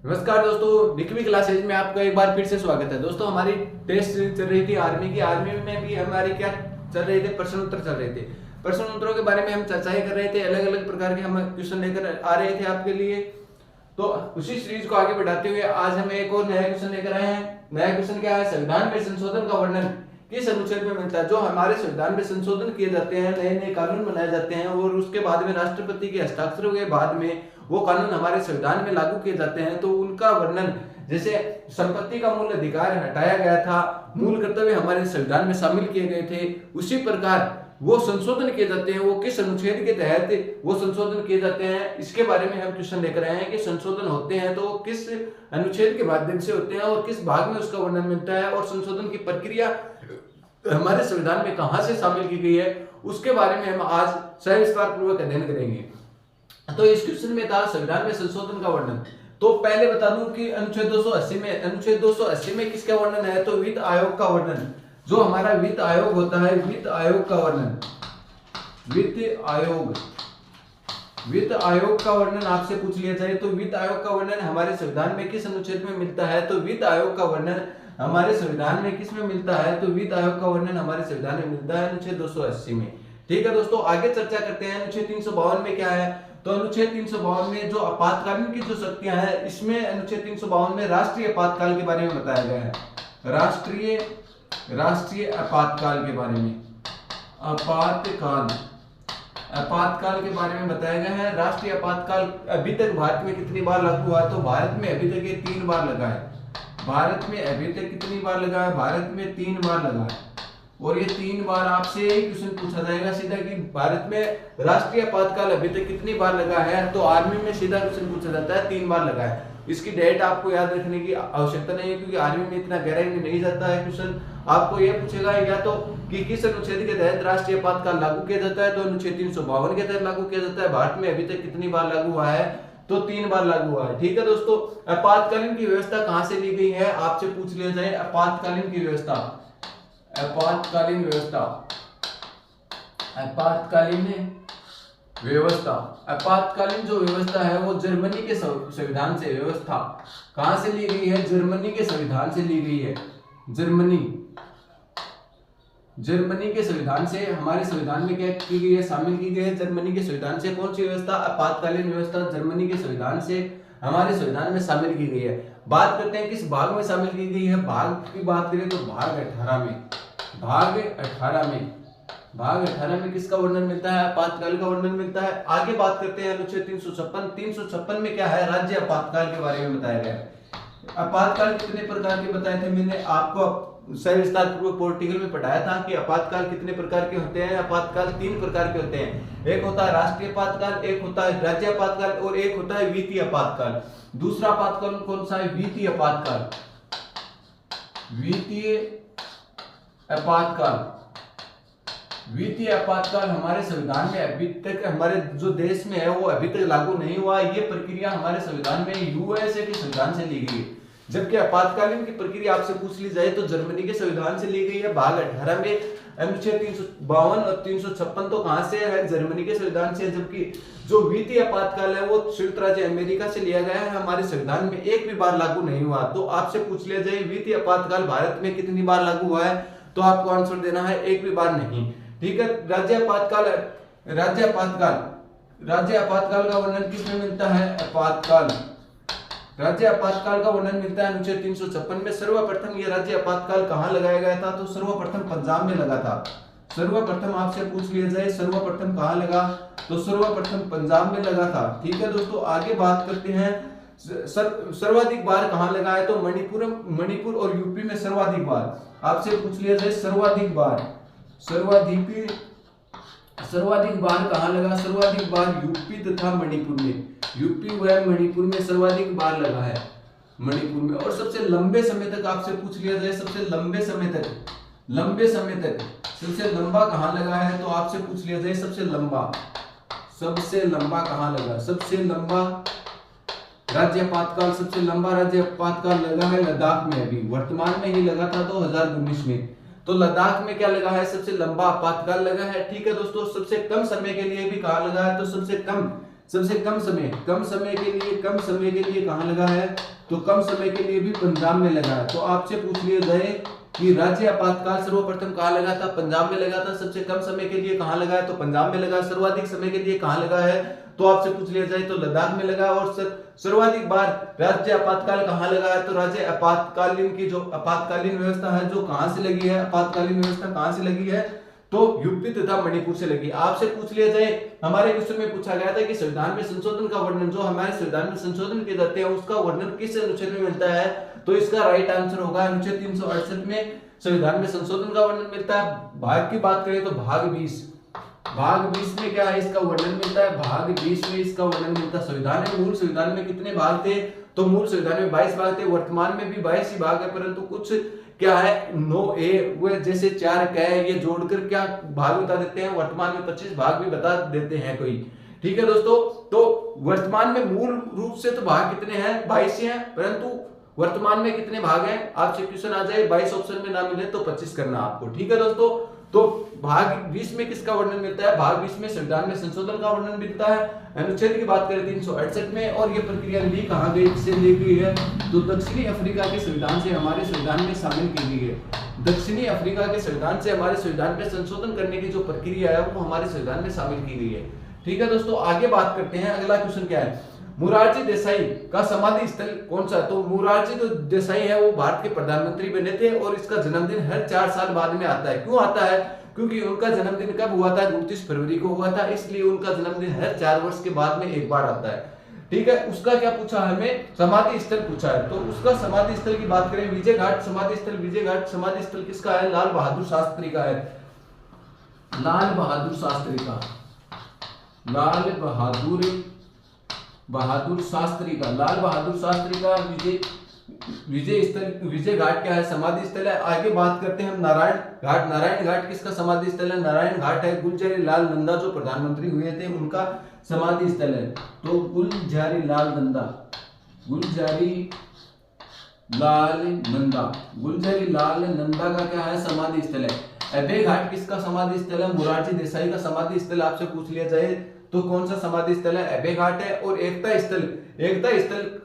नमस्कार दोस्तों, विक्वी क्लासेज में आपका एक बार फिर से स्वागत है। दोस्तों, हमारी टेस्ट सीरीज चल रही थी आर्मी की। आर्मी में भी हमारी क्या चल रहे थे, प्रश्न उत्तर चल रहे थे। प्रश्न उत्तरों के बारे में हम चर्चाएं कर रहे थे, अलग अलग प्रकार के हम क्वेश्चन लेकर आ रहे थे आपके लिए। तो उसी सीरीज को आगे बढ़ाते हुए आज हम एक और नया क्वेश्चन लेकर आए हैं। नया क्वेश्चन क्या है? संविधान में संशोधन का वर्णन किस अनुच्छेद में मिलता है? जो हमारे संविधान में संशोधन किए जाते हैं, नए नए कानून बनाए जाते हैं और उसके बाद में राष्ट्रपति के हस्ताक्षर के बाद में वो कानून हमारे संविधान में लागू किए जाते हैं, तो उनका वर्णन, जैसे संपत्ति का मूल अधिकार हटाया गया था, मूल कर्तव्य हमारे संविधान में शामिल किए गए थे, उसी प्रकार वो संशोधन किए जाते हैं। वो किस अनुच्छेद के तहत वो संशोधन किए जाते हैं, इसके बारे में हम क्वेश्चन लेकर आए हैं कि संशोधन होते हैं तो किस अनुच्छेद के माध्यम से होते हैं और किस भाग में उसका वर्णन मिलता है, और संशोधन की प्रक्रिया हमारे संविधान में कहां से शामिल की गई है, उसके बारे में हम आज सविस्तार पूर्वक अध्ययन करेंगे। तो इस क्वेश्चन में था संविधान में संशोधन का वर्णन। तो पहले बता दूं कि अनुच्छेद 280 में किसका वर्णन है? तो वित्त आयोग का वर्णन। जो हमारा वित्त आयोग होता है, वित्त आयोग का वर्णन, वित्त आयोग का वर्णन आपसे पूछ लिया जाए तो वित्त आयोग का वर्णन हमारे संविधान में किस अनुच्छेद में मिलता है? तो वित्त आयोग का वर्णन हमारे संविधान में किस में मिलता है? तो वित्त आयोग का वर्णन हमारे संविधान में मिलता है अनुच्छेद 280 में। ठीक है दोस्तों, आगे चर्चा करते हैं। अनुच्छेद 352 में क्या है? तो अनुच्छेद 352 में जो आपातकालीन की जो शक्तियां हैं, इसमें अनुच्छेद 352 में राष्ट्रीय आपातकाल के बारे में बताया गया है। राष्ट्रीय आपातकाल के बारे में, आपातकाल के बारे में बताया गया है। राष्ट्रीय आपातकाल अभी तक भारत में कितनी बार लागू हुआ? तो भारत में अभी तक ये 3 बार लगा है। भारत में अभी तक कितनी बार लगा है? भारत में 3 बार लगा है। और ये 3 बार आपसे क्वेश्चन पूछा जाएगा सीधा कि भारत में राष्ट्रीय आपातकाल अभी तक कितनी बार लगा है? तो आर्मी में सीधा क्वेश्चन पूछा जाता है 3 बार लगा है। इसकी डेट आपको याद रखने की आवश्यकता नहीं है, क्योंकि आर्मी में इतना गहराई में नहीं जाता है क्वेश्चन। आपको यह पूछेगा या तो कि किस अनुच्छेद के तहत राष्ट्रीय आपातकाल लागू किया जाता है? तो अनुच्छेद 352 के तहत लागू किया जाता है। भारत में अभी तक कितनी बार लागू हुआ है? तो 3 बार लागू हुआ है। ठीक है दोस्तों, आपातकालीन की व्यवस्था कहां से ली गई है? आपसे पूछ लिया जाए आपातकालीन की व्यवस्था। आपातकालीन जो व्यवस्था है वो जर्मनी के संविधान से व्यवस्था कहां से ली गई है? जर्मनी के संविधान से ली गई है। जर्मनी के संविधान से हमारे संविधान में क्या की गई है? शामिल की गई है जर्मनी के संविधान से। कौन सी व्यवस्था? आपातकालीन व्यवस्था जर्मनी के संविधान से हमारे संविधान में शामिल की गई है। बात करते हैं किस भाग में शामिल की गई है। भाग की बात करें तो भाग 18 में किसका वर्णन मिलता है? आपातकाल का वर्णन मिलता है। आगे बात करते हैं अनुच्छेद 356 में क्या है? राज्य आपातकाल के बारे में बताया गया है। आपातकाल कितने प्रकार के बताए थे? मैंने आपको सविस्तार पूर्वक पॉलिटिकल में पढ़ाया था कि आपातकाल कितने प्रकार के होते हैं। आपातकाल 3 प्रकार के होते हैं। एक होता है राष्ट्रीय आपातकाल, एक होता है राज्य आपातकाल और एक होता है वित्तीय आपातकाल। दूसरा आपातकाल कौन सा है? वित्तीय आपातकाल। वित्तीय आपातकाल हमारे संविधान में अभी तक, हमारे जो देश में है वो अभी तक लागू नहीं हुआ। ये प्रक्रिया हमारे संविधान में यूएसए के संविधान से ली गई है। जबकि आपातकालीन की प्रक्रिया आपसे पूछ ली जाए तो जर्मनी के संविधान से ली गई है। भाग 18 में अनुच्छेद 352 और 356 तो कहां से है? जर्मनी के संविधान से। जबकि जो वित्तीय आपातकाल है वो संयुक्त राज्य अमेरिका से लिया गया है, हमारे संविधान में एक भी बार लागू नहीं हुआ। तो आपसे पूछ लिया जाए वित्तीय आपातकाल भारत में कितनी बार लागू हुआ है, तो आपको आंसर देना है एक भी बार नहीं। ठीक है, राज्य आपातकाल का वर्णन किसमें मिलता है? राज्य आपातकाल का वर्णन मिलता है अनुच्छेद 356 में। सर्वप्रथम ये राज्य आपातकाल कहां लगाया गया था? तो सर्वप्रथम पंजाब में लगा था। सर्वप्रथम आपसे पूछ लिया जाए सर्वप्रथम कहां लगा? तो सर्वप्रथम पंजाब में लगा था। ठीक है दोस्तों, आगे बात करते हैं सर्वाधिक बार कहां लगा है? तो मणिपुर और यूपी में सर्वाधिक बार। आपसे पूछ लिया जाए सर्वाधिक बार कहां लगा? सर्वाधिक बार यूपी तथा मणिपुर में। यूपी व मणिपुर में सर्वाधिक बार लगा है, मणिपुर में। और सबसे लंबे समय तक आपसे पूछ लिया जाए सबसे लंबे समय तक सबसे लंबा कहां लगा है? तो आपसे पूछ लिया जाए सबसे लंबा कहां लगा? सबसे लंबा राज्य आपातकाल लगा है लद्दाख में। अभी वर्तमान में ही लगा था 2019 में। तो लद्दाख में क्या लगा है? सबसे लंबा आपातकाल लगा है। ठीक है दोस्तों, सबसे कम समय के लिए भी कहां लगा है? तो सबसे कम सबसे कम समय के लिए कहाँ लगा है, तो कम समय के लिए भी पंजाब में लगा है। तो आपसे पूछ लिया जाए कि राज्य आपातकाल सर्वप्रथम कहाँ लगा था, पंजाब में लगा था। सबसे कम समय के लिए कहाँ लगा है, तो पंजाब में लगा। सर्वाधिक समय के लिए कहाँ लगा है, तो आपसे पूछ लिया जाए तो लद्दाख में लगा। और सर्वाधिक बार राज्य आपातकाल कहाँ लगा है, तो राज्य आपातकालीन की जो आपातकालीन व्यवस्था है जो कहाँ से लगी है, आपातकालीन व्यवस्था कहाँ से लगी है, तो यूपी तथा मणिपुर से लगी। आपसे पूछ लिया जाए, हमारे क्वेश्चन में पूछा गया था कि संविधान में संशोधन का वर्णन, जो हमारे संविधान में संशोधन किए जाते हैं उसका वर्णन किस अनुच्छेद में मिलता है, तो इसका राइट आंसर होगा अनुच्छेद 368 में संविधान में संशोधन का वर्णन मिलता है। भाग की बात करें तो भाग 20 में क्या है, इसका वर्णन मिलता है। भाग 20 में इसका वर्णन मिलता है। संविधान में, मूल संविधान में कितने भाग थे, तो मूल संविधान में 22 भाग थे। वर्तमान में भी 22 ही भाग है, परंतु कुछ क्या है 9A वो जैसे 4 क ये जोड़कर क्या भाग बता देते हैं, वर्तमान में 25 भाग भी बता देते हैं कोई। ठीक है दोस्तों, तो वर्तमान में मूल रूप से तो भाग कितने हैं, 22 हैं, परंतु वर्तमान में कितने भाग हैं, आपसे क्वेश्चन आ जाए 22 ऑप्शन में ना मिले तो 25 करना आपको। ठीक है दोस्तों, तो भाग 20 में किसका वर्णन मिलता है, भाग 20 में संविधान में संशोधन का वर्णन मिलता है। अनुच्छेद की बात करें 368 में, और ये प्रक्रिया ली कहाँ गई से ली गई है, तो दक्षिणी अफ्रीका के संविधान से हमारे संविधान में शामिल की गई है। दक्षिणी अफ्रीका के संविधान से हमारे संविधान में संशोधन करने की जो प्रक्रिया है वो हमारे संविधान में शामिल की गई है। ठीक है दोस्तों, आगे बात करते हैं। अगला क्वेश्चन क्या है, मोरारजी देसाई का समाधि स्थल कौन सा, तो मोरारजी जो देसाई है वो भारत के प्रधानमंत्री बने थे और इसका जन्मदिन हर 4 साल बाद में आता है। क्यों आता है, क्योंकि उनका जन्मदिन कब हुआ था, 29 फरवरी को हुआ था, इसलिए उनका जन्मदिन हर 4 वर्ष के बाद में एक बार आता है। ठीक है, उसका क्या पूछा हमें, समाधि स्थल पूछा है। तो उसका समाधि स्थल की बात करें, विजय घाट समाधि स्थल। विजय घाट समाधि स्थल किसका है, लाल बहादुर शास्त्री का है। लाल बहादुर शास्त्री का, लाल बहादुर शास्त्री का, लाल बहादुर शास्त्री का विजय स्थल, विजय घाट क्या है, समाधि स्थल है। आगे बात करते हैं हम नारायण घाट। नारायण घाट किसका समाधि स्थल है, नारायण घाट है गुलजारी लाल नंदा जो प्रधानमंत्री हुए थे उनका समाधि स्थल है। तो गुलजारी लाल नंदा, गुलजारी लाल नंदा का क्या है, समाधि स्थल है। अभय घाट किसका समाधि स्थल है, मोरारजी देसाई का समाधि स्थल। आपसे पूछ लिया जाए तो कौन सा समाधि स्थल है, अभय घाट है। और एकता स्थल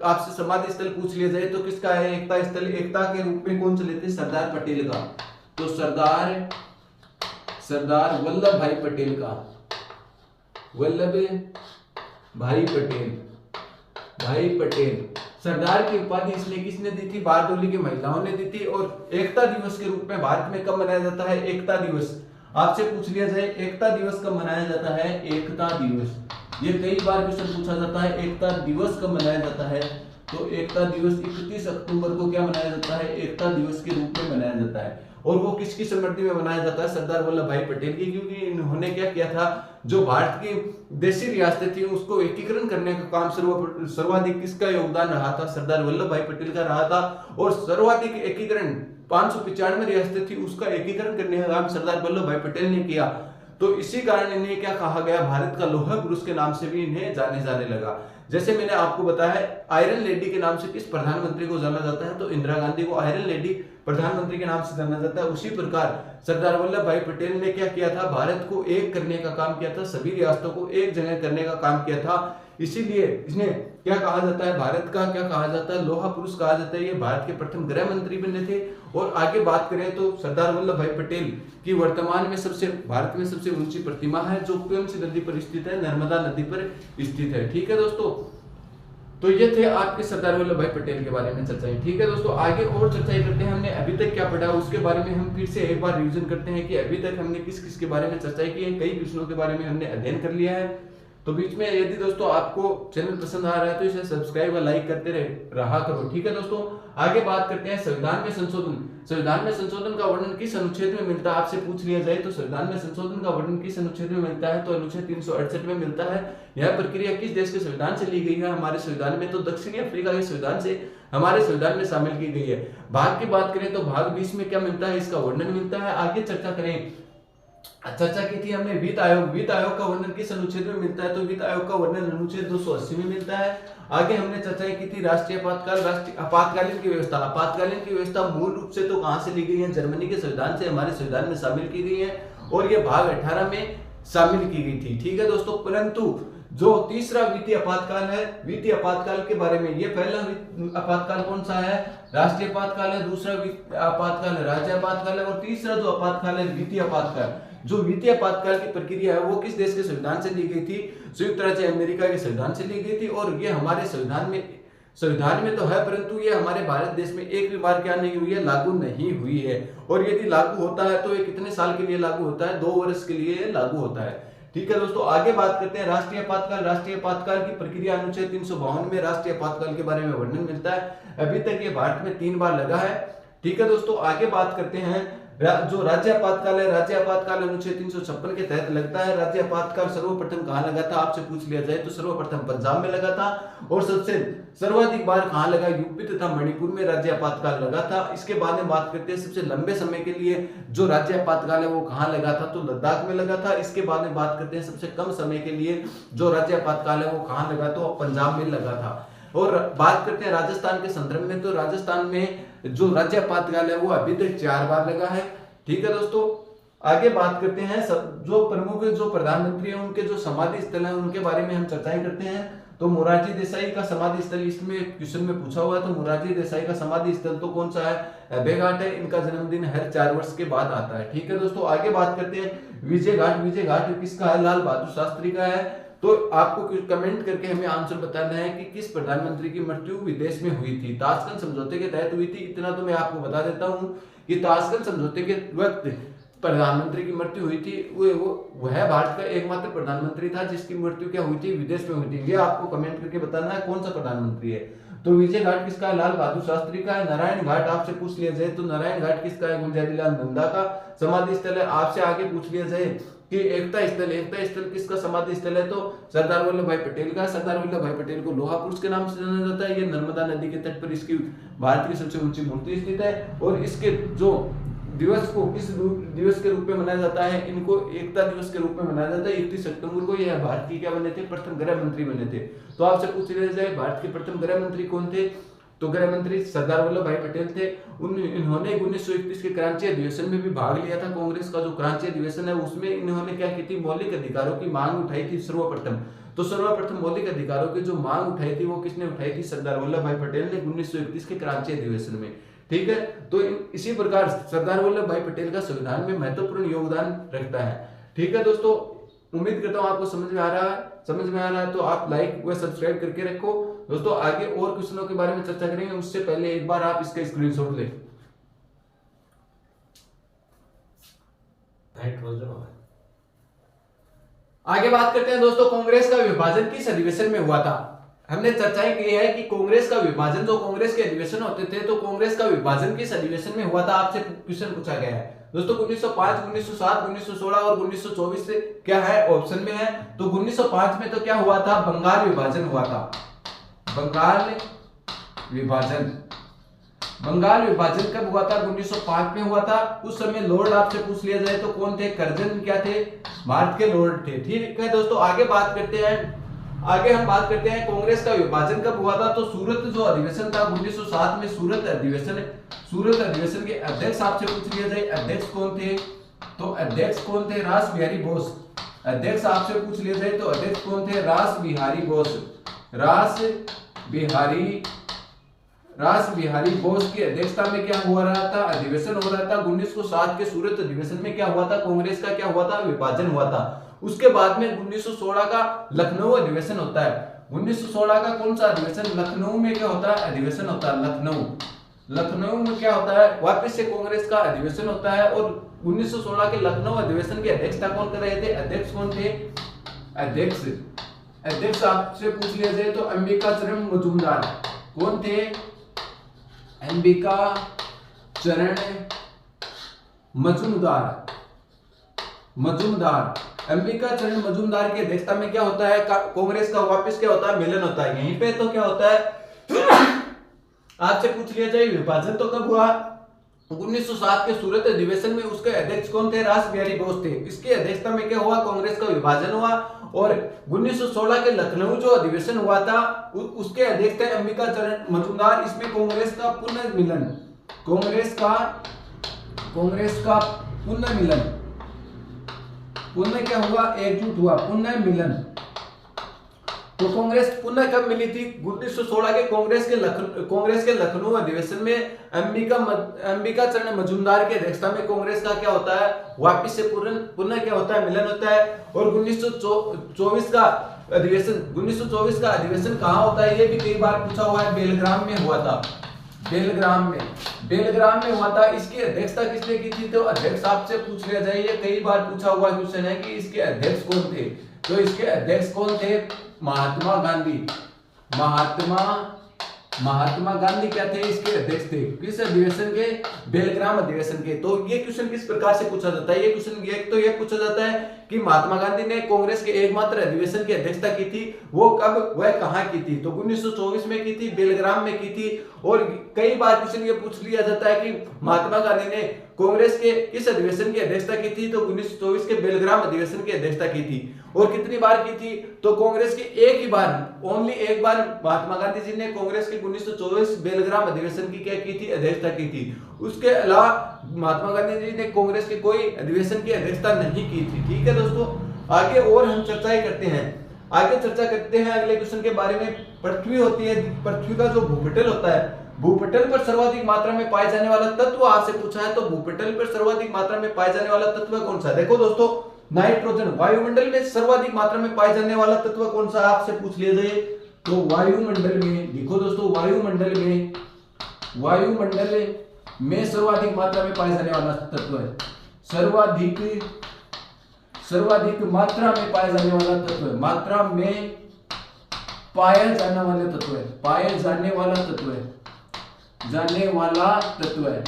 आपसे समाधि स्थल पूछ लिया जाए तो किसका है, एकता स्थल। एकता के रूप में कौन चले थे, सरदार पटेल का। तो सरदार वल्लभ भाई पटेल का, वल्लभ भाई पटेल। सरदार की उपाधि इसलिए किसने दी थी, बारडोली की महिलाओं ने दी थी। और एकता दिवस के रूप में भारत में कब मनाया जाता है, एकता दिवस। आपसे पूछ लिया जाए एकता दिवस कब मनाया जाता है, एकता दिवस, ये कई बार क्वेश्चन पूछा जाता है, एकता दिवस कब मनाया जाता है। तो एकता दिवस 31 अक्टूबर को क्या मनाया जाता है, एकता दिवस के रूप में मनाया जाता है। और वो किसकी स्मृति में मनाया जाता है, सरदार वल्लभ भाई पटेल की, क्योंकि इन्होंने क्या किया था, जो भारत की देशी रियासतें थी उसको एकीकरण करने का काम सर्वाधिक किसका योगदान रहा था, सरदार वल्लभ भाई पटेल का रहा था। और सर्वाधिक एकीकरण 595 रियासतें थी उसका एकीकरण करने का काम सरदार वल्लभ भाई पटेल ने किया। तो इसी कारण इन्हें क्या कहा गया, भारत का लोहा पुरुष के नाम से भी इन्हें जाने लगा। जैसे मैंने आपको बताया है आयरन लेडी के नाम से किस प्रधानमंत्री को जाना जाता है, तो इंदिरा गांधी को आयरन लेडी प्रधानमंत्री के नाम से जाना जाता है। उसी प्रकार सरदार वल्लभ भाई पटेल ने क्या किया था, भारत को एक करने का काम किया था, सभी रियासतों को एक जगह करने का काम किया था। इसीलिए इसने क्या कहा जाता है, भारत का क्या कहा जाता है, लोहा पुरुष कहा जाता है। ये भारत के प्रथम गृह मंत्री बने थे। और आगे बात करें तो सरदार वल्लभ भाई पटेल की वर्तमान में भारत में सबसे ऊंची प्रतिमा है जो कौन सी नदी पर स्थित है, नर्मदा नदी पर स्थित है। ठीक है दोस्तों, तो ये थे आपके सरदार वल्लभ भाई पटेल के बारे में चर्चाएं। ठीक है दोस्तों, आगे और चर्चाएं करते हैं। हमने अभी तक क्या पढ़ा उसके बारे में हम फिर से एक बार रिवीजन करते हैं कि अभी तक हमने किस किस के बारे में चर्चाएं की है। कई क्वेश्चनों के बारे में हमने अध्ययन कर लिया है। तो बीच में यदि दोस्तों आपको चैनल पसंद आ रहा है तो इसे सब्सक्राइब और लाइक करते रहा करो। ठीक है दोस्तों, आगे बात करते हैं संविधान में संशोधन। संविधान में संशोधन का वर्णन किस अनुच्छेद में मिलता है, आपसे पूछ लिया जाए तो संविधान में संशोधन का वर्णन किस अनुच्छेद में मिलता है, तो अनुच्छेद 368 में मिलता है। यह प्रक्रिया किस देश के संविधान से ली गई है, हमारे संविधान में, तो दक्षिणी अफ्रीका के संविधान से हमारे संविधान में शामिल की गई है। भाग की बात करें तो भाग 20 में क्या मिलता है, इसका वर्णन मिलता है। आगे चर्चा करें, चर्चा की थी हमने वित्त आयोग। वित्त आयोग का वर्णन किस अनुच्छेद में मिलता है, तो वित्त आयोग का वर्णन अनुच्छेद 280 में मिलता है। आगे हमने चर्चा की थी राष्ट्रीय आपातकालीन की व्यवस्था। आपातकालीन की व्यवस्था मूल रूप से तो कहां से ली गई है, जर्मनी के संविधान से हमारे संविधान में शामिल की गई है और यह भाग 18 में शामिल की गई थी। ठीक है दोस्तों, परंतु जो तीसरा वित्तीय आपातकाल है, वित्तीय आपातकाल के बारे में, ये पहला आपातकाल कौन सा है, राष्ट्रीय आपातकाल है, दूसरा आपातकाल है राज्य आपातकाल है, और तीसरा जो आपातकाल है वित्तीय आपातकाल। जो वित्तीय आपातकाल की प्रक्रिया है वो किस देश के संविधान से ली गई थी, संयुक्त राज्य अमेरिका के संविधान से ली गई थी, और ये हमारे संविधान में तो है, परंतु ये हमारे भारत देश में एक भी बार क्या नहीं हुई है, लागू नहीं हुई है। और यदि लागू होता है तो ये कितने साल के लिए लागू होता है, 2 वर्ष के लिए लागू होता है। ठीक है दोस्तों, आगे बात करते हैं राष्ट्रीय आपातकाल। राष्ट्रीय आपातकाल की प्रक्रिया अनुच्छेद 352 में राष्ट्रीय आपातकाल के बारे में वर्णन मिलता है। अभी तक ये भारत में 3 बार लगा है। ठीक है दोस्तों, आगे बात करते हैं जो राज्य आपातकाल है। राज्य आपातकाल अनुच्छेद 356 के तहत लगता है। राज्य आपातकाल सर्वप्रथम कहां लगा था, आपसे पूछ लिया जाए तो सर्वप्रथम पंजाब में लगा था, और सबसे सर्वाधिक बार कहां लगा, यूपी तथा मणिपुर में राज्य आपातकाल लगा था। इसके बाद में बात करते हैं सबसे लंबे समय के लिए जो राज्य आपातकाल है वो कहां लगा था, तो लद्दाख में लगा था। इसके बाद में बात करते हैं सबसे कम समय के लिए जो राज्य आपातकाल है वो कहां लगा, तो पंजाब में लगा था। और बात करते हैं राजस्थान के संदर्भ में, तो राजस्थान में जो राज्य आपातकाल है वो अभी तक 4 बार लगा है। ठीक है दोस्तों, आगे बात करते हैं जो प्रमुख जो प्रधानमंत्री हैं उनके जो समाधि स्थल हैं उनके बारे में हम चर्चाएं करते हैं। तो मोरारजी देसाई का समाधि स्थल इसमें क्वेश्चन में पूछा हुआ है, तो मोरारजी देसाई का समाधि स्थल तो कौन सा है, अभय घाट है। इनका जन्मदिन हर 4 वर्ष के बाद आता है। ठीक है दोस्तों, आगे बात करते हैं विजय घाट। विजय घाट किसका है, लाल बहादुर शास्त्री का है। तो आपको कमेंट करके हमें आंसर बताना है कि किस प्रधानमंत्री की मृत्यु विदेश में हुई थी। ताशकंद समझौते के तहत हुई थी। इतना तो मैं आपको बता देता हूं कि ताशकंद समझौते के वक्त प्रधानमंत्री की मृत्यु हुई थी। वह भारत का एकमात्र प्रधानमंत्री था जिसकी मृत्यु क्या हुई थी, विदेश में हुई थी। ये आपको कमेंट करके बताना है कौन सा प्रधानमंत्री है। तो विजय घाट किसका है, लाल बहादुर शास्त्री का है। नारायण घाट आपसे पूछ लिया जाए तो नारायण घाट किसका है, गुलजारीलाल नंदा का समाधि स्थल है। आपसे आगे पूछ लिया जाए कि एकता स्थल किसका समाधि स्थल है, तो सरदार वल्लभ भाई पटेल का। सरदार वल्लभ भाई पटेल को लोहा पुरुष के नाम से जाना जाता है। ये नर्मदा नदी के तट पर इसकी भारत की सबसे ऊंची मूर्ति स्थित है, और इसके जो दिवस को किस दिवस के रूप में मनाया जाता है, इनको एकता दिवस के रूप में मनाया जाता है। 31 सितंबर को यह भारत की क्या बने थे, प्रथम गृह मंत्री बने थे। तो आपसे पूछ लिया जाए भारत के प्रथम गृह मंत्री कौन थे, तो गृह मंत्री सरदार वल्लभ भाई पटेल थे। इन्होंने 1931 के क्रांति अधिवेशन में भी भाग लिया था। कांग्रेस का जो क्रांति अधिवेशन है उसमें इन्होंने क्या की थी, मौलिक अधिकारों की मांग उठाई थी सर्वप्रथम। तो सर्वप्रथम मौलिक अधिकारों की जो मांग उठाई थी वो किसने उठाई थी, सरदार वल्लभ भाई पटेल ने 1931 के क्रांति अधिवेशन में। ठीक है, तो इसी प्रकार सरदार वल्लभ भाई पटेल का संविधान में महत्वपूर्ण योगदान रखता है। ठीक है दोस्तों, उम्मीद करता हूं आपको समझ में आ रहा है तो आप लाइक व सब्सक्राइब करके रखो। दोस्तों आगे और क्वेश्चनों के बारे में चर्चा करेंगे, उससे पहले एक बार आप इसका स्क्रीनशॉट लें। आगे बात करते हैं दोस्तों, कांग्रेस का विभाजन किस अधिवेशन में हुआ था। हमने चर्चाएं की है कि कांग्रेस का विभाजन, जो कांग्रेस के अधिवेशन होते थे, तो कांग्रेस का विभाजन किस अधिवेशन में हुआ था, आपसे क्वेश्चन पूछा गया है। दोस्तों 1905, 1907, 1916 और 1924 से क्या है, ऑप्शन में है। तो 1905 में तो क्या हुआ था, बंगाल विभाजन हुआ था। बंगाल विभाजन कब हुआ था, 1905 में हुआ था। उस समय लॉर्ड आपसे पूछ लिया जाए तो कौन थे, कर्जन क्या थे, भारत के लॉर्ड थे। ठीक है दोस्तों, आगे हम बात करते हैं कांग्रेस का विभाजन कब हुआ था। तो सूरत जो अधिवेशन था 1907 में, सूरत अधिवेशन के अध्यक्ष आपसे पूछ लिया जाए, अध्यक्ष कौन थे, तो अध्यक्ष कौन थे, रास बिहारी बोस। अध्यक्ष आपसे पूछ लिया जाए तो अध्यक्ष कौन थे, रास बिहारी बोस की अध्यक्षता में क्या हुआ रहा था, अधिवेशन हो रहा था। 1907 के सूरत अधिवेशन में क्या हुआ था, कांग्रेस का क्या हुआ था, विभाजन हुआ था। उसके बाद में 1916 का लखनऊ अधिवेशन होता है। 1916 का कौन सा अधिवेशन, लखनऊ में क्या होता है, अधिवेशन होता है। लखनऊ में क्या होता है, वापस से कांग्रेस का अधिवेशन होता है। और 1916 के लखनऊ अधिवेशन की अध्यक्षता कौन कर रहे थे, अध्यक्ष कौन थे, अध्यक्ष आपसे पूछ लिया जाए तो अंबिकाचरण मजूमदार। कौन थे, अंबिकाचरण मजूमदार की अध्यक्षता में क्या होता है, कांग्रेस का वापस क्या होता है, मिलन होता है। यहीं पे तो क्या होता है, आपसे पूछ लिया जाए विभाजन तो कब हुआ, 1907 के सूरत अधिवेशन में। उसके अध्यक्ष कौन थे, रास बिहारी बोस थे। इसकी अध्यक्षता में क्या हुआ, कांग्रेस का विभाजन हुआ। और 1916 के लखनऊ जो अधिवेशन हुआ था उसके अध्यक्ष थे अंबिकाचरण मजूमदार। इसमें कांग्रेस का पुनर्मिलन, पुनः क्या हुआ, एकजुट हुआ, पुनर्मिलन तो कांग्रेस पुनः कब मिली थी? 1916 के कांग्रेस के लखनऊ अधिवेशन में अंबिका चरण मजूमदार की अध्यक्षता में कांग्रेस का क्या होता है, वापिस से पुनः क्या होता है, मिलन होता है। और 1924 का अधिवेशन कहाँ होता है, ये भी कई बार पूछा हुआ है, बेलग्राम में हुआ था। बेलग्राम में हुआ था। इसकी अध्यक्षता किसने की थी? तो अध्यक्ष आपसे पूछ लिया जाए, ये कई बार पूछा हुआ क्वेश्चन है कि इसके अध्यक्ष कौन थे। तो इसके अध्यक्ष कौन थे? महात्मा गांधी। महात्मा गांधी क्या थे? इसके अध्यक्ष थे। किस अधिवेशन के? बेलग्राम अधिवेशन के। तो ये क्वेश्चन किस प्रकार से पूछा जाता है? ये क्वेश्चन तो ये पूछा जाता है कि महात्मा गांधी ने कांग्रेस के एकमात्र अधिवेशन की अध्यक्षता की थी, वो कब, वह कहां की थी? तो 1924 में की थी, बेलग्राम में की थी। और कई बार क्वेश्चन ये पूछ लिया जाता है कि महात्मा गांधी ने कांग्रेस के किस अधिवेशन की अध्यक्षता की थी? तो 1924 के बेलग्राम अधिवेशन की अध्यक्षता की थी। और कितनी बार की थी? तो कांग्रेस के एक ही बार, ओनली एक बार महात्मा गांधी जी ने कांग्रेस के 1924 बेलग्राम अधिवेशन की क्या की थी? अध्यक्षता की थी। उसके अलावा महात्मा गांधी जी ने कांग्रेस के कोई अधिवेशन की अध्यक्षता नहीं की थी। ठीक है दोस्तों, आगे और हम चर्चाएं करते हैं। अगले क्वेश्चन के बारे में। पृथ्वी होती है, पृथ्वी का जो भूपटल होता है, भूपटल पर सर्वाधिक मात्रा में पाए जाने वाला तत्व आपसे पूछा है। तो भूपटल पर सर्वाधिक मात्रा में पाए जाने वाला तत्व कौन सा है? देखो दोस्तों, नाइट्रोजन। वायुमंडल में सर्वाधिक मात्रा में पाए जाने वाला तत्व कौन सा आपसे पूछ लिया जाए तो वायुमंडल में, लिखो दोस्तों, वायुमंडल में सर्वाधिक मात्रा में पाए जाने वाला तत्व है, सर्वाधिक मात्रा में पाए जाने वाला तत्व है, मात्रा में पाया जाने वाले तत्व है, पाए जाने वाला तत्व है।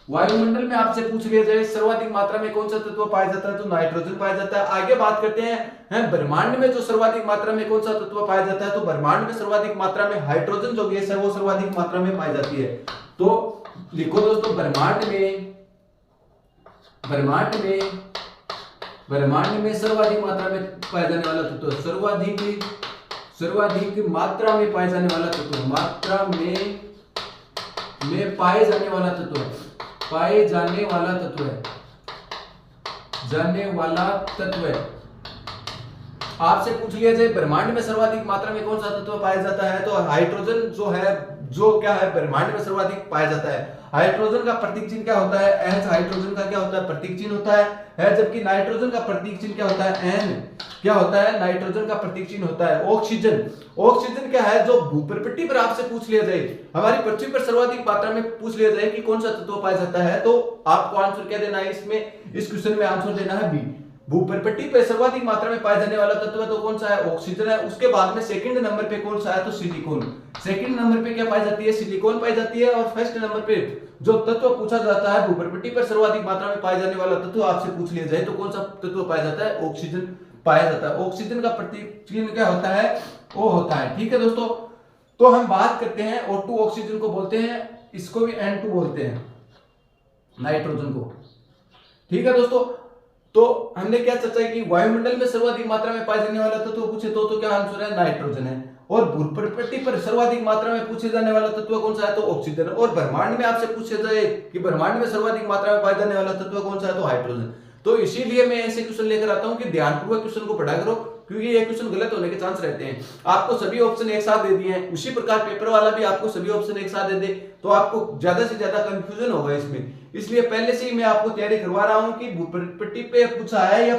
वायुमंडल में आपसे पूछ लिया जाए सर्वाधिक मात्रा में कौन सा तत्व पाया जाता है तो नाइट्रोजन पाया जाता है। आगे बात करते हैं ब्रह्मांड में जो सर्वाधिक मात्रा में कौन सा तत्व पाया जाता है तो ब्रह्मांड में सर्वाधिक मात्रा में हाइड्रोजन जो गैस है वो सर्वाधिक मात्रा में पाई जाती है। तो लिखो दोस्तों, ब्रह्मांड में सर्वाधिक मात्रा में पाया जाने वाला तत्व, सर्वाधिक मात्रा में पाए जाने वाला तत्व, मात्रा में पाए जाने वाला तत्व है, आपसे पूछ लिया जाए ब्रह्मांड में सर्वाधिक मात्रा में कौन सा तत्व पाया जाता है तो हाइड्रोजन जो है, जो क्या है ब्रह्मांड में सर्वाधिक पाया जाता है। हाइड्रोजन का प्रतीक चिन्ह क्या होता है? H। हाइड्रोजन का क्या होता है? प्रतीक चिन्ह होता है। जबकि नाइट्रोजन का प्रतीक चिन्ह क्या होता है? N। क्या होता है? नाइट्रोजन का प्रतीक चिन्ह होता है। ऑक्सीजन क्या है? जो भूप्रपट्टी पर आपसे पूछ लिया जाए, हमारी पृथ्वी पर सर्वाधिक मात्रा में पूछ लिया जाए कि कौन सा तत्व पाया जाता है तो आपको आंसर क्या देना है? इस क्वेश्चन में आंसर देना है बी। भूप्रपट्टी पर सर्वाधिक मात्रा में पाया जाने वाला तत्व तो कौन सा है? ऑक्सीजन है। उसके बाद में सेकंड नंबर पे कौन सा है तो सिलिकॉन। सेकंड नंबर पे क्या पाई जाती है? सिलिकॉन पाई जाती है। और फर्स्ट नंबर पे जो तत्व पूछा जाता है भूप्रपट्टी पर सर्वाधिक मात्रा में पाए जाने वाला तत्व आपसे पूछ लिया जाए तो कौन सा तत्व पाया जाता है? ऑक्सीजन पाया जाता है। ऑक्सीजन का प्रतीक चिन्ह क्या होता है? O होता है। ठीक है दोस्तों, तो हम बात करते हैं O2 ऑक्सीजन को बोलते हैं, इसको भी N2 बोलते हैं, नाइट्रोजन को। ठीक है दोस्तों, तो हमने क्या चर्चा की? वायुमंडल में सर्वाधिक मात्रा में पाए जाने वाला तत्व पूछे तो क्या आंसर है? नाइट्रोजन है। और भूप्रपट्टी पर सर्वाधिक मात्रा में पूछे जाने वाला तत्व कौन सा है तो ऑक्सीजन। और ब्रह्मांड में आपसे पूछा जाए कि ब्रह्मांड में सर्वाधिक मात्रा में पाए जाने वाला तत्व कौन सा है तो हाइड्रोजन। तो इसीलिए मैं ऐसे क्वेश्चन लेकर आता हूं कि ध्यानपूर्वक क्वेश्चन को पढ़ा करो, क्योंकि ये क्वेश्चन गलत होने के चांस रहते हैं। आपको सभी ऑप्शन एक साथ दे दिए हैं, उसी प्रकार पेपर वाला भी आपको सभी ऑप्शन एक साथ दे दे तो आपको ज्यादा से ज्यादा कंफ्यूजन होगा इसमें। इसलिए पहले से ही मैं आपको तैयारी करवा रहा हूं कि भूप्रपट्टी पे पूछा है या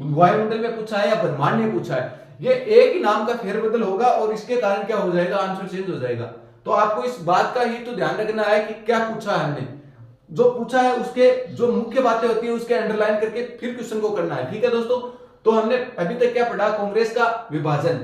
वायुमंडल में पूछा है या ब्रह्मांड में पूछा है, ये एक ही नाम का फेरबदल होगा और इसके कारण क्या हो जाएगा? आंसर चेंज हो जाएगा। तो आपको इस बात का ही तो ध्यान रखना है कि क्या पूछा है हमने, जो पूछा है उसके जो मुख्य बातें होती है उसके अंडरलाइन करके फिर क्वेश्चन को करना है। ठीक है दोस्तों, तो हमने अभी तक क्या पढ़ा? कांग्रेस का विभाजन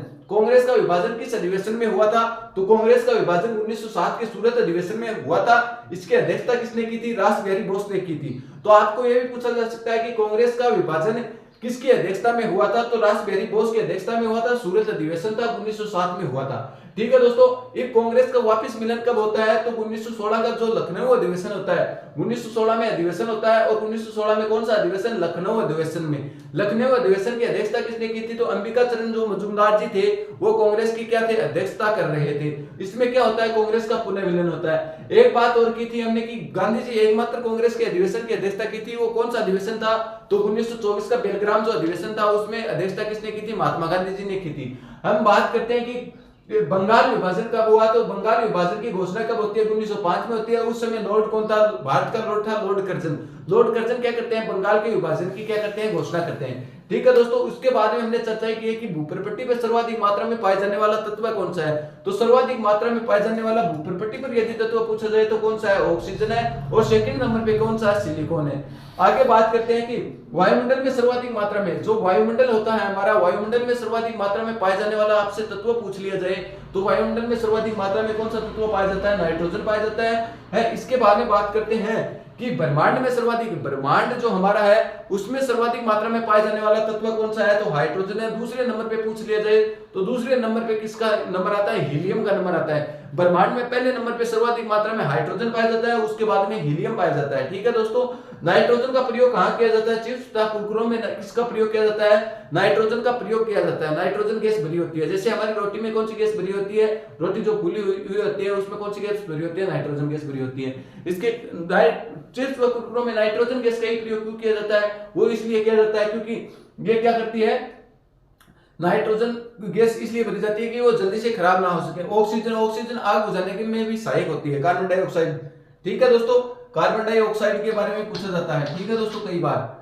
किस अधिवेशन में हुआ था तो कांग्रेस का विभाजन 1907 के सूरत अधिवेशन में हुआ था। इसकी अध्यक्षता किसने की थी? रास बिहारी बोस ने की थी। तो आपको यह भी पूछा जा सकता है कि कांग्रेस का विभाजन किसकी अध्यक्षता में हुआ था तो रास बिहारी बोस की अध्यक्षता में हुआ था। सूरत अधिवेशन था 1907 में हुआ था। ठीक है दोस्तों, ये कांग्रेस का वापस मिलन कब होता है? तो 1916 का जो लखनऊ अधिवेशन होता है, 1916 में अधिवेशन होता है। और 1916 में कौन सा अधिवेशन? लखनऊ अधिवेशन में। लखनऊ अधिवेशन की अध्यक्षता किसने की थी? तो अंबिका चरण जो मजूमदार जी थे वो कांग्रेस की क्या थे? अध्यक्षता कर रहे थे। इसमें क्या होता है? कांग्रेस का पुनर्मिलन होता है। एक बात और की थी हमने कि गांधी जी एकमात्र कांग्रेस के अधिवेशन की अध्यक्षता की थी, वो कौन सा अधिवेशन था? तो 1924 का बेलग्राम जो अधिवेशन था उसमें अध्यक्षता किसने की थी? महात्मा गांधी जी ने की थी। हम बात करते हैं कि बंगाल विभाजन कब हुआ? तो बंगाल विभाजन की घोषणा कब होती है? 1905 में होती है। उस समय लॉर्ड कौन था? भारत का लॉर्ड था लॉर्ड कर्जन। लॉर्ड कर्जन क्या करते हैं? बंगाल के विभाजन की क्या करते हैं? घोषणा करते हैं। ठीक है दोस्तों, उसके बाद में हमने चर्चा की है कि भूप्रपट्टी पर सर्वाधिक मात्रा में पाए जाने वाला तत्व कौन सा है? तो सर्वाधिक मात्रा में पाए जाने वाला भूप्रपट्टी पर यदि तत्व पूछा जाए तो कौन सा है? ऑक्सीजन है। और सेकंड नंबर पे कौन सा है? सिलिकॉन है। आगे बात करते हैं कि वायुमंडल में सर्वाधिक मात्रा में, जो वायुमंडल होता है हमारा, वायुमंडल में सर्वाधिक मात्रा में पाए जाने वाला आपसे तत्व पूछ लिया जाए तो वायुमंडल में सर्वाधिक मात्रा में कौन सा तत्व पाया जाता है? नाइट्रोजन पाया जाता है। इसके बाद में बात करते हैं कि ब्रह्मांड में सर्वाधिक, ब्रह्मांड जो हमारा है उसमें सर्वाधिक मात्रा में पाए जाने वाला तत्व कौन सा है? तो हाइड्रोजन है। दूसरे नंबर पे पूछ लिया जाए तो दूसरे नंबर पे किसका नंबर आता है? हीलियम का नंबर आता है। ब्रह्मांड में पहले नंबर पे सर्वाधिक मात्रा में हाइड्रोजन पाया जाता है, उसके बाद में हीलियम पाया जाता है। ठीक है दोस्तों, नाइट्रोजन का प्रयोग कहां किया जाता है? चिप्स तथा कुरकुरों में किसका प्रयोग किया जाता है? नाइट्रोजन का प्रयोग किया जाता है। नाइट्रोजन गैस भरी होती है। जैसे हमारी रोटी में कौन सी गैस भरी होती है? रोटी जो फूली हुई होती है उसमें कौन सी गैस भरी होती है? नाइट्रोजन गैस भरी होती है। इसके चिप्स व कुरकुरों में नाइट्रोजन गैस का ही प्रयोग क्यों किया जाता है? वो इसलिए किया जाता है क्योंकि ये क्या करती है? नाइट्रोजन गैस इसलिए भरी जाती है कि वो जल्दी से खराब ना हो सके। ऑक्सीजन आग बुझाने में भी सहायक होती है। कार्बन डाइऑक्साइड, ठीक है दोस्तों, कार्बन डाइऑक्साइड के बारे में पूछा जाता है। ठीक है दोस्तों, कई बार।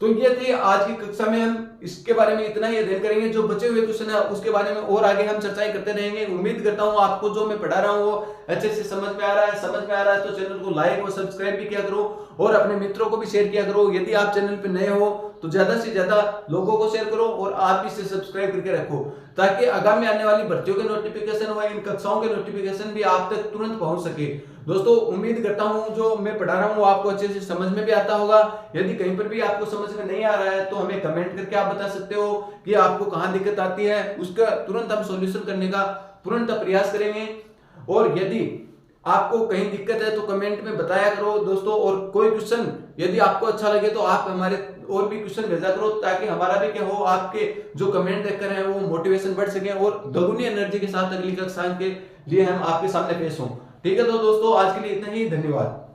तो ये थी आज की कक्षा में, हम इसके बारे में इतना ही अध्ययन करेंगे। जो बचे हुए क्वेश्चन है उसके बारे में और आगे हम चर्चाएं करते रहेंगे। उम्मीद करता हूं आपको जो मैं पढ़ा रहा हूं वो अच्छे से समझ में आ रहा है। तो चैनल को लाइक और सब्सक्राइब भी किया करो और अपने मित्रों को भी शेयर किया करो। यदि आप चैनल पे नए हो तो ज्यादा से ज्यादा लोगों को शेयर करो और आप भी इसे सब्सक्राइब करके रखो, ताकि आगामी आने वाली भर्तियों के नोटिफिकेशन व इन कक्षाओं के नोटिफिकेशन भी आप तक तुरंत पहुंच सके। दोस्तों, उम्मीद करता हूं जो मैं पढ़ा रहा हूं वो आपको अच्छे से समझ में भी आता होगा। यदि कहीं पर भी आपको समझ में नहीं आ रहा है तो हमें कमेंट करके आप बता सकते हो कि आपको कहां दिक्कत आती है। उसका तुरंत हम सॉल्यूशन करने का तुरंत प्रयास करेंगे। और यदि आपको कहीं दिक्कत है तो कमेंट में बताया करो दोस्तों। और कोई क्वेश्चन यदि आपको अच्छा लगे तो आप हमारे और भी क्वेश्चन भेजा करो, ताकि हमारा भी क्या हो, आपके जो कमेंट देखकर हैं वो मोटिवेशन बढ़ सके और दोगुनी एनर्जी के साथ अगली कक्षा के लिए हम आपके सामने पेश हों। ठीक है तो दोस्तों, आज के लिए इतना ही। धन्यवाद।